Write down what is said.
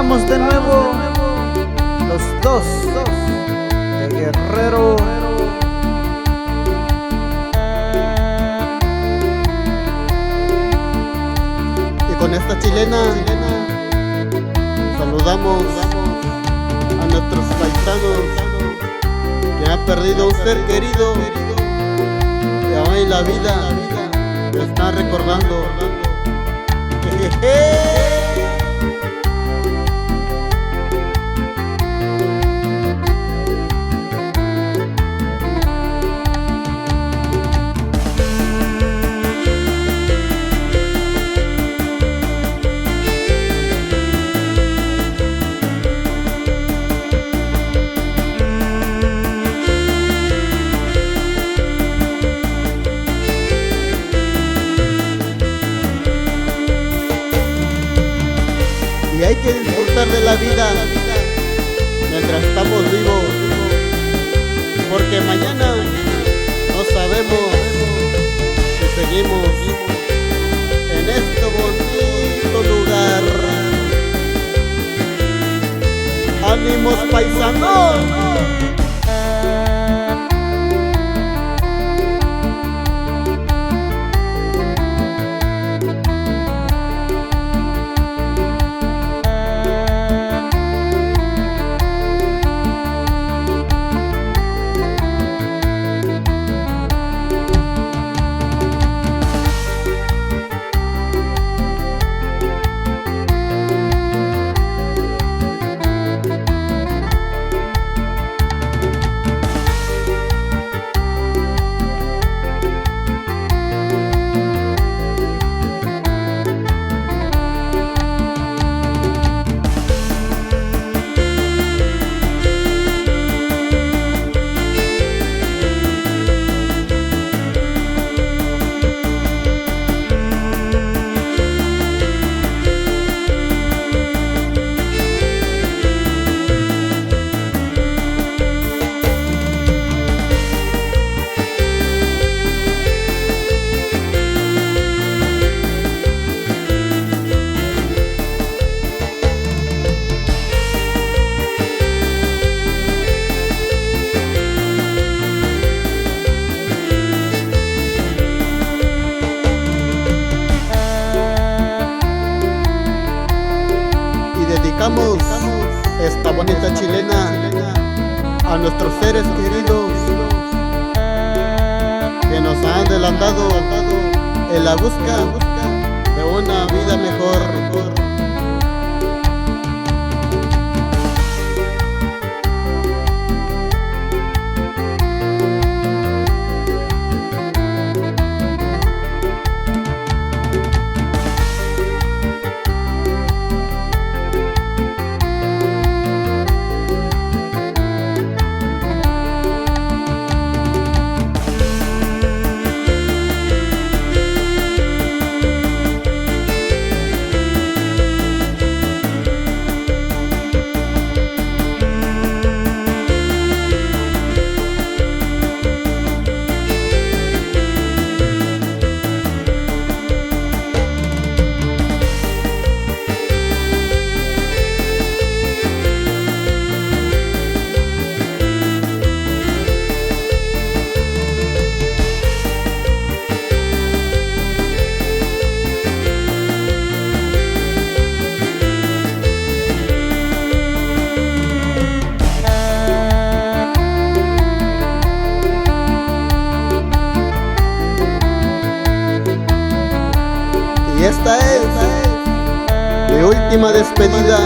estamos de nuevo, los dos de Guerrero. Y con esta chilena saludamos a nuestros paisanos que han perdido un ser querido y hoy la vida lo está recordando. Y hay que disfrutar de la vida mientras estamos vivos, porque mañana no sabemos si seguimos en este bonito lugar. ¡Ánimos, paisanos! Dedicamos esta bonita chilena a nuestros seres queridos que nos han adelantado en la busca de una vida mejor. Y esta es mi última despedida.